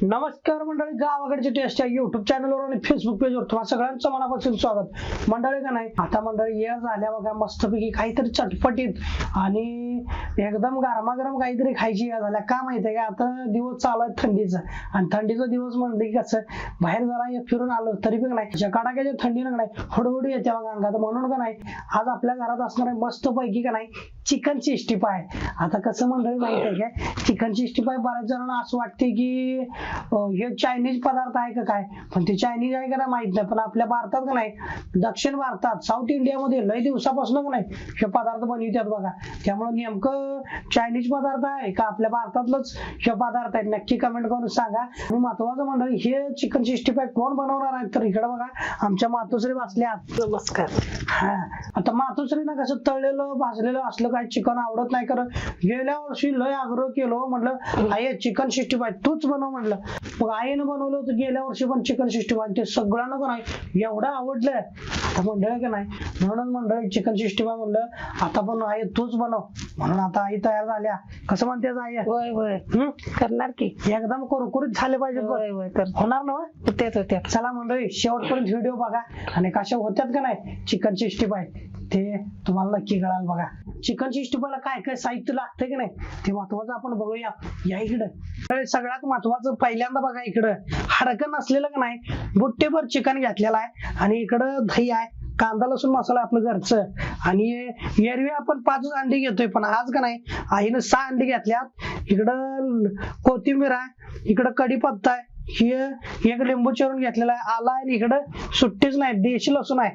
नमस्कार मंडळी, गावाकडची टेस्ट या युट्यूब चॅनलवर आणि फेसबुक पेजवर तुम्हा सगळ्यांचं मनापासून स्वागत. मंडळी का नाही, आता मंडळी या झाल्या बघा मस्तपैकी काहीतरी चटपटीत आणि एकदम गरमागरम काहीतरी खायची या झाल्या. का माहितीये का, आता दिवस चालू आहे थंडीचा आणि थंडीचा दिवस म्हणलं की कसं बाहेर जरा फिरून आलो तरी पण नाही कडाक्याच्या थंडीनं नाही हडहडी येते बघा अंगात. म्हणून का नाही आज आपल्या घरात असणार आहे मस्तपैकी का नाही चिकन 60 पाय. आता कसं मंडळी माहितीये का, चिकन 60 पाय बऱ्याच जणांना असं वाटते की हे चायनीज पदार्थ आहे का काय, पण ते चायनीज आहे का नाही माहित नाही. पण आपल्या भारतात का नाही, दक्षिण भारतात साऊथ इंडियामध्ये लय दिवसापासून का नाही हे पदार्थ बनवितात बघा. त्यामुळे नेमकं चायनीज पदार्थ आहे का आपल्या भारतातलंच हे पदार्थ आहे नक्की कमेंट करून सांगा. आणि महत्वाचं मंडळी हे चिकन 60 पाय कोण बनवणार आहे तर इकडे बघा आमच्या मातोश्री बसल्या. नमस्कार. हा, आता मातोश्रीना कसं तळलेलं भाजलेलं असलं काही चिकन आवडत नाही. कारण गेल्या वर्षी लय आग्रह केलो, म्हटलं आई चिकन 60 पाय तूच बनव म्हटलं. मग आईनं बनवलं होतं गेल्या वर्षी पण चिकन 60 पाय, ते सगळ्यांना का नाही एवढं आवडलंय. आता मंडळी का नाही म्हणून मंडळी चिकन 60 पाय म्हणलं आता पण आई तूच बनव म्हणून आता आई तयार झाल्या. कसं म्हणते आई? होय होय करणार की एकदम कुरकुरीत झाले पाहिजे. होणार ना? तेच होते. चला मंडळी शेवटपर्यंत व्हिडिओ बघा आणि कशा होत्यात का नाही चिकन 60 पाय ते तुम्हाला नक्की कळाल बघा. चिकन 60 पायला काय काय साहित्य लागतंय की नाही ते महत्वाचं आपण बघूया. या इकडं सगळ्यात महत्वाचं पहिल्यांदा बघा, इकडं हाडकं नसलेलं का नाही बुट्टेभर चिकन घेतलेलं आहे आणि इकडं दही आहे, कांदा लसूण मसाला आपलं घरचं, आणि एरवी आपण 5 अंडी घेतोय पण आज का नाही आईनं 6 अंडी घेतल्यात. इकडं कोथिंबीर आहे, इकडं कढीपत्ता आहे, हे एक लिंबू चिरून घेतलेला आहे, आला आहे, इकडं सुट्टीच नाही देशी लसूण आहे,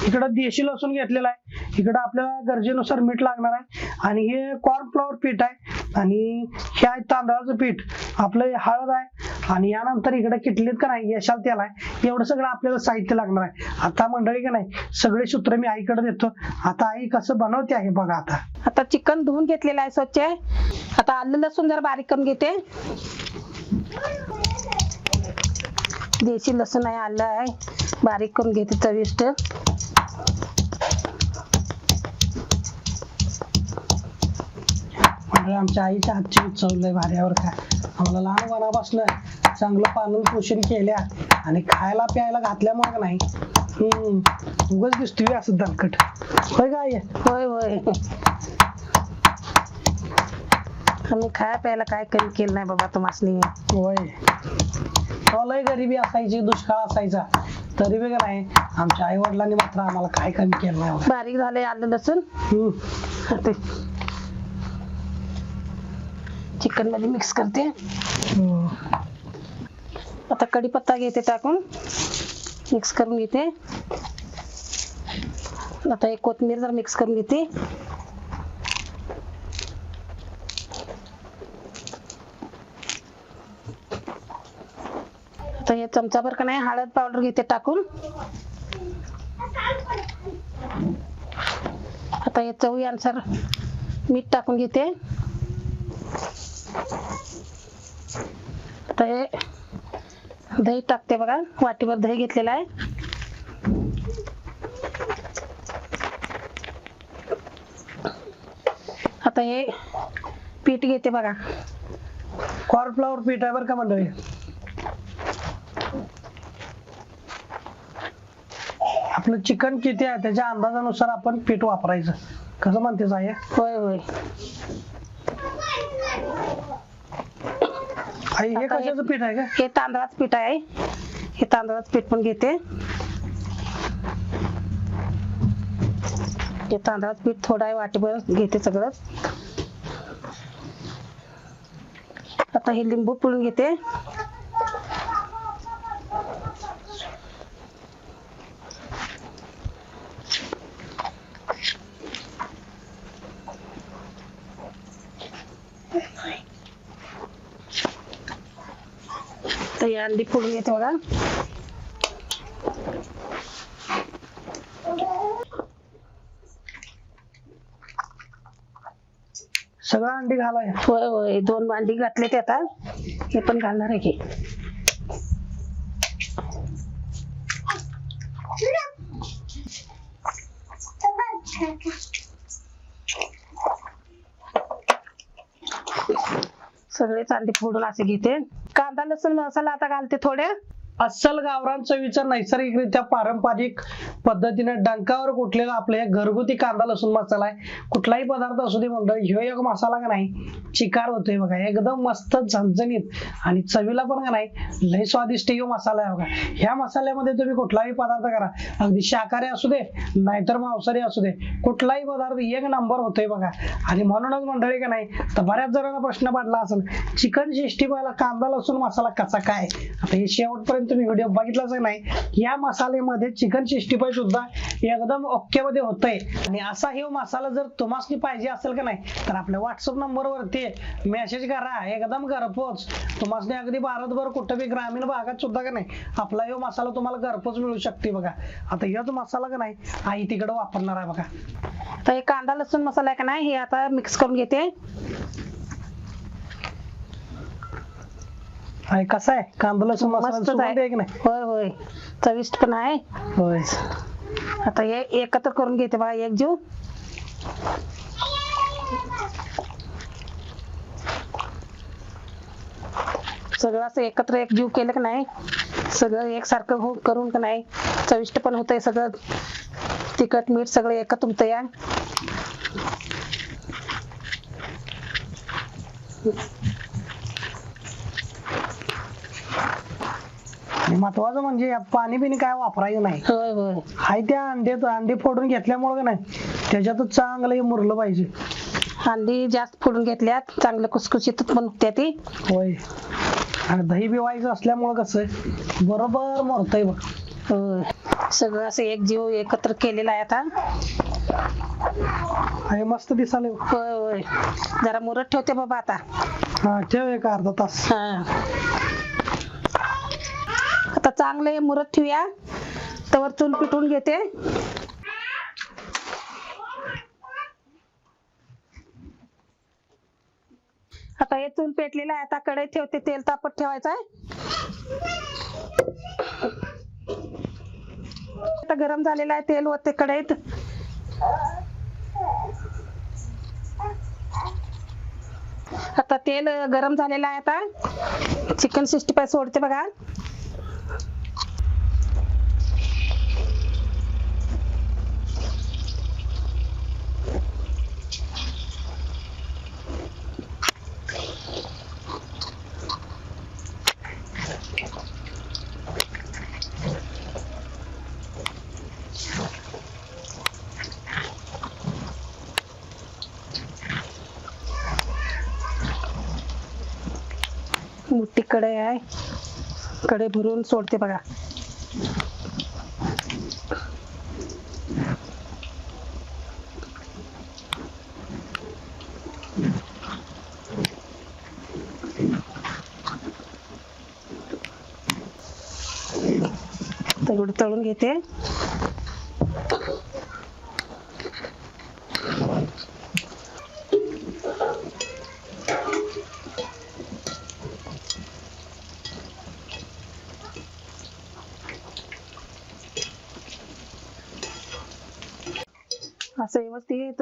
इकडं देशी लसूण घेतलेला आहे, इकडं आपल्याला गरजेनुसार मीठ लागणार आहे, आणि हे कॉर्नफ्लॉवर पीठ आहे, आणि हे आहे तांदळाचं पीठ, आपलं हळद आहे, आणि यानंतर इकडे किटलीत का नाही यशाल तेल आहे. एवढं सगळं आपल्याला साहित्य लागणार आहे. आता मंडळी का नाही सगळे सूत्र मी आईकडे देतो. आता आई कसं बनवते आहे बघा. आता चिकन धुवून घेतलेलं आहे स्वच्छ. आता आलं लसूण जरा बारीक करून घेते. देशी लसूण आहे, आलं आहे, बारीक करून घेते चविष्ट. आमच्या आईच्या हातची चव लय भाऱ्यावर काय. आम्हाला लहानपणापासून चांगलं पालन पोषण केल्या आणि खायला प्यायला घातल्यामुळे नाही उगाच दिसतोय असं दणकट. होय का आई? होय होय आम्ही खाया प्यायला काय कमी केलं नाही बाबा तुम्हाला. होय, लय गरिबी असायची, दुष्काळ असायचा, तरी बी नाही आमच्या आई वडिलांनी मात्र आम्हाला काय कमी केलं नाही. बारीक झालंय आलं लसूण, चिकन मध्ये मिक्स करते. आता कढीपत्ता घेते टाकून मिक्स करून घेते. आता एक कोथिंबीर जर मिक्स करून घेते. आता हे चमचाभर का नाही हळद पावडर घेते टाकून. आता हे चवीनुसार मीठ टाकून घेते. आता हे दही टाकते बघा, वाटीभर दही घेतलेला आहे. आता हे पीठ घेते बघा, कॉर्नफ्लॉवर पीठ आहे बरं का मंडळी. आपलं चिकन किती आहे त्याच्या अंदाजानुसार आपण पीठ वापरायचं. कसं म्हणतेस आहे? होय होय. आई हे कशाचं पीठ आहे का? हे तांदळाचं पीठ आहे. हे तांदळाचं पीठ पण घेते. हे तांदळाचं पीठ थोडं आहे, वाटीभर घेते सगळं. आता हे लिंबू पिळून घेते. तर या अंडी फोडून घेते बघा. सगळं अंडी घालाय? होय होय, 2 अंडी घातले ते. आता हे पण घालणार आहे की. सगळे अंडी फोडून असे घेते. कांदा लसूण मसाला आता घालते थोडे. अस्सल गावरान चवीचा नैसर्गिकरित्या पारंपरिक पद्धतीने डंकावर कुठलेला आपल्या घरगुती कांदा लसूण मसाला आहे. कुठलाही पदार्थ असू दे मंडळी, ह्यो एक मसाला का नाही चिकार होतोय बघा, एकदम मस्त झणझणीत आणि चवीला पण का नाही लय स्वादिष्ट ह्यो मसाला आहे बघा. ह्या मसाल्यामध्ये तुम्ही कुठलाही पदार्थ करा, अगदी शाकाहारी असू दे नाहीतर मांसाहारी असू दे, कुठलाही पदार्थ एक नंबर होतोय बघा. आणि म्हणूनच मंडळी का नाही तर बऱ्याच जणांना प्रश्न पडला असेल चिकन 65 ला कांदा लसूण मसाला कसा काय. आता हे शेवटपर्यंत तुम्ही व्हिडिओ बघितलाच नाही. या मसाल्यामध्ये चिकन 65 सुद्धा एकदम ओके मध्ये होतंय. आणि असा हे मसाला जर तुम्हाला पाहिजे असेल का नाही तर आपल्या व्हॉट्सअप नंबरवरती मेसेज करा, एकदम घरपोच तुम्हाला अगदी भारतभर कुठेही ग्रामीण भागात सुद्धा का नाही आपला हे मसाला तुम्हाला घरपोच मिळू शकते बघा. आता हेच मसाला का नाही आई तिकडे वापरणार आहे बघा. तर हे कांदा लसूण मसाला आहे का नाही हे आता मिक्स करून घेते. आहे कसा आहे कांदा लसूण मसाला मस्तच सुगंध आहे. आहे की नाही. होय होय चविष्ट पण आहे. होय आता हे एकत्र करून घेते बघा एक जीव. सगळं असं एकत्र एक जीव केलं का नाही सगळं एकसारखं करून का नाही चविष्ट पण होतंय. सगळं तिखट मीठ सगळं एकत्र होतं या. आणि महत्वाचं म्हणजे यात पाणी बिनी काय वापरायचं नाही. होय होय हाय त्या अंडे फोडून घेतल्यामुळे का नाही त्याच्यातच चांगलं हे मुरलं पाहिजे. अंडी जास्त फोडून घेतल्यात चांगलं कुसकुशीत पण होत्या ती. होय आणि दही बिवायचं असल्यामुळे कसं बरोबर मुरतंय बघ. होय सगळं असं एक जीव एकत्र केलेला आहे आता. हे मस्त दिसाले. होय होय जरा मुरत ठेवते बाबा आता. हा ठेव एक अर्धा तास. हा आता चांगलं हे मुरत ठेवूया तवर चूल पिटून घेते. आता हे चूल पेटलेलं आहे. आता कढईत ठेवते, तेल तापत ठेवायचं आहे. आता गरम झालेलं आहे तेल ओतते कढईत. आता तेल गरम झालेलं आहे. आता चिकन 65 सोडते बघा. मोठी कढई आहे, कढई भरून सोडते बघा. तेवढं तळून घेते. असं व्यवस्थित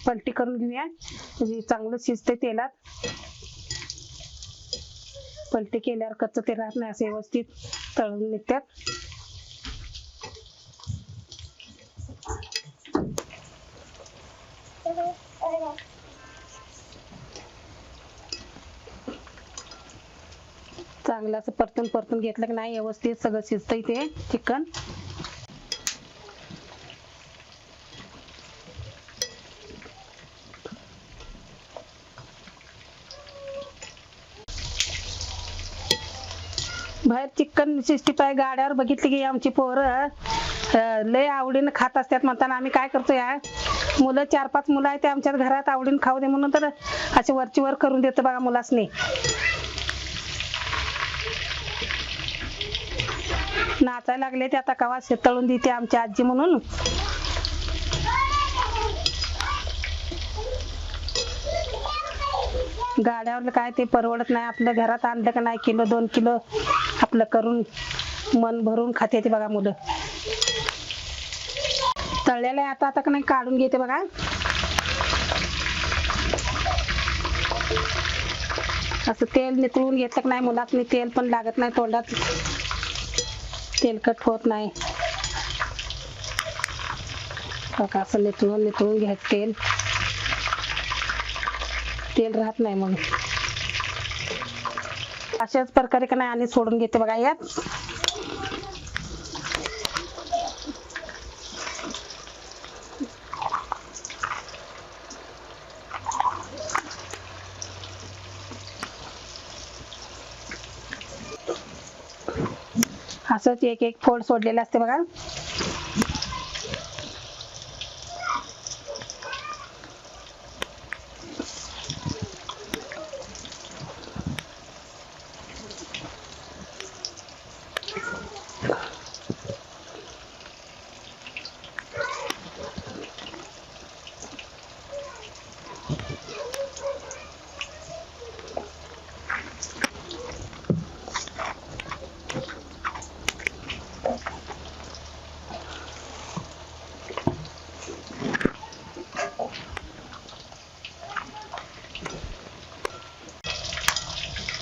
पलटी करून घेऊया म्हणजे चांगलं शिजते तेलात. पलटी केल्यावर कच्चं ते राहत नाही, असं व्यवस्थित तळून निघतात. चांगलं असं परतून घेतलं की नाही व्यवस्थित सगळं शिजतंय ते चिकन. बाहेर चिकन 65 गाड्यावर बघितली की आमची पोरं लय आवडीनं खात असतात. म्हणताना आम्ही काय करतो या मुलं 4-5 मुलं आहेत आमच्यात घरात आवडीनं खाऊ दे म्हणून तर असे वरची वर करून देतो बघा मुलासनी. नाचायला लागले ते आता कवा तळून देते आमची आजी म्हणून. गाड्यावर काय ते परवडत नाही. आपल्या घरात आणलं का नाही किलो 2 किलो आपलं करून मन भरून खाते ते बघा मुलं. तळलेलं आहे आता का नाही काढून घेते बघा. असं तेल नितळून घेतलं की नाही मुलासनी तेल पण लागत नाही तोंडात, तेलकट होत नाही. बघा असं नितळून घ्यायचं तेल राहत नाही म्हणून. अशाच प्रकारे का नाही आणि सोडून घेते बघा यात. असंच एक एक फोड सोडलेलं असते बघा.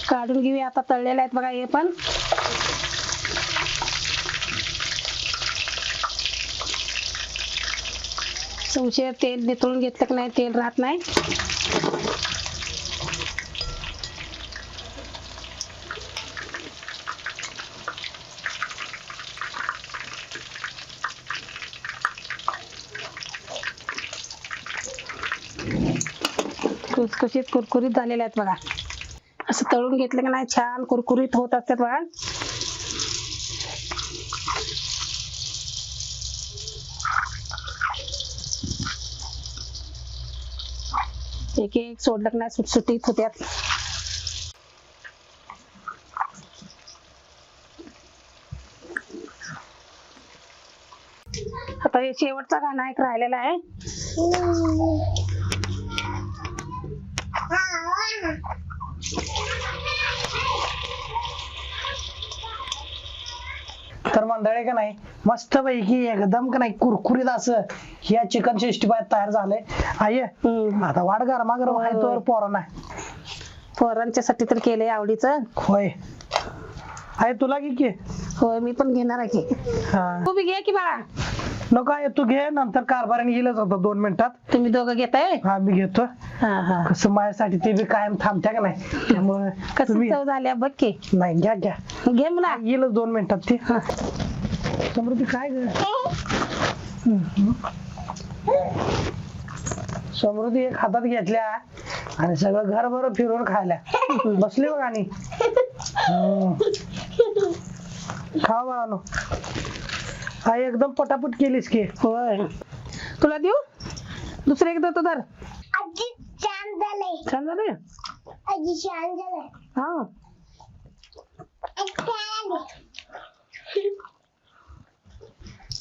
काढून घेऊया आता. तळलेले आहेत बघा हे पण. उशीर तेल नितळून घेतलं की नाही तेल राहत नाही. खुसखुशीत कुरकुरीत झालेले आहेत बघा. असं तळून घेतलं की नाही छान कुरकुरीत होत असतात बघा. एक एक सोडलं की नाही सुटसुटीत होत्यात. आता हे शेवटचा गाणं एक राहिलेला आहे. तर मंडळी का नाही मस्त पैकी एकदम का नाही कुरकुरीत असं या चिकन 65 तयार झालंय. आई आता वाढ गरमागरम आहे तर पोरांना. पोरांच्यासाठी तर केलंय आवडीचं. होय आहे तुला की. होय मी पण घेणार आहे की. तू बी घे की बाळा. नको आहे तू घे, नंतर कारभाराने येईलच होता 2 मिनिटात. तुम्ही दोघं घेताय? हा मी घेतो. कसं माझ्यासाठी ते बी कायम थांबत्या का नाही त्यामुळे. कसं चव झाल्या बघ की. नाही घ्या घ्या घे मला. येईलच 2 मिनिटात ते. समृद्धी काय ग समृद्धी एक हातात घेतल्या आणि सगळं घरभर फिरून खायला बसले बघ. आणि खा बाळानो. हा एकदम पटापट केलीस की. होय तुला देऊ दुसरे एकदा तो धर. छान झालंय. छान झाले. छान झालंय. हा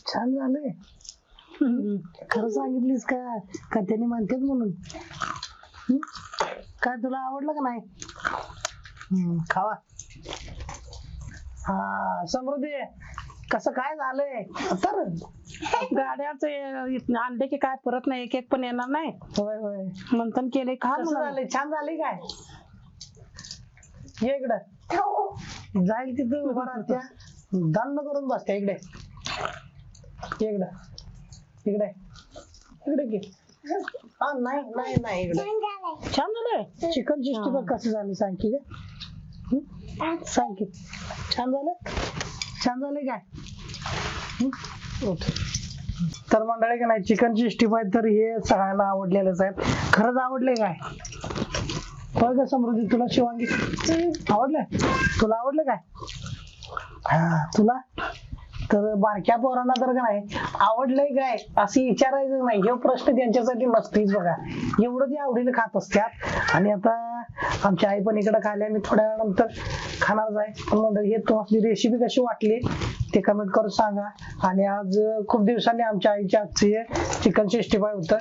छान झालंय. खरं सांगितलीस का त्याने म्हणतात म्हणून. काय तुला आवडलं का नाही? खावा. हा समृद्धी कसं काय झालंय तर गाड्याच आणले की काय परत नाही एक एक पण येणार नाही. होय होय मंथन केले. खा झालंय छान झालंय काय. ये इकडं जाईल तिथं उभा राहत्या दंड करून बसत्या. इकडे इकडे इकडे इकडे की. हा नाही नाही नाही इकडे. छान झालंय. चिकन 65 कसं झालं सांग की सांग की. छान झालं. छान झालंय काय. तर मंडळी का नाही चिकन 65 तर हे सगळ्यांना आवडलेलंच आहे. खरंच आवडलंय काय. होय का समृद्धी तुला शिवांगी आवडलंय. तुला आवडलं काय. हा तुला तर बारक्या पोरांना तर का नाही आवडलंय काय असं विचारायचं नाही. हे प्रश्न त्यांच्यासाठी नसतेच बघा. एवढं ते आवडीने खात असतात. आणि आता आमची आई पण इकडे खायला मी थोड्या वेळानंतर खाणारच आहे. पण म्हणलं हे तुम्हाला रेसिपी कशी वाटली ते कमेंट करून सांगा. आणि आज खूप दिवसांनी आमच्या आईच्या हातची चिकन 65 होतं.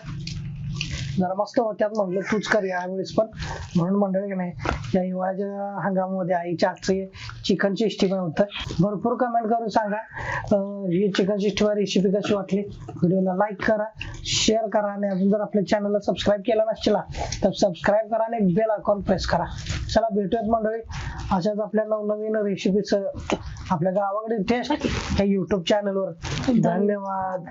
जरा मस्त होत्यात म्हटलं तूच कर यावेळेस पण. म्हणून मंडळी नाही या हिवाळ्याच्या हंगामामध्ये आईच्या हातची चिकन 65 होतं. भरपूर कमेंट करून सांगा ही चिकन 65 रेसिपी कशी वाटली. व्हिडिओला लाईक करा, शेअर करा आणि अजून जर आपल्या चॅनलला सबस्क्राईब केला नसेल तर सबस्क्राईब करा आणि बेल आयकॉन प्रेस करा. चला भेटूयात मंडळी अशाच आपल्या नवनवीन रेसिपीच आपल्या गावाकडे टेस्ट या युट्यूब चॅनलवर. धन्यवाद.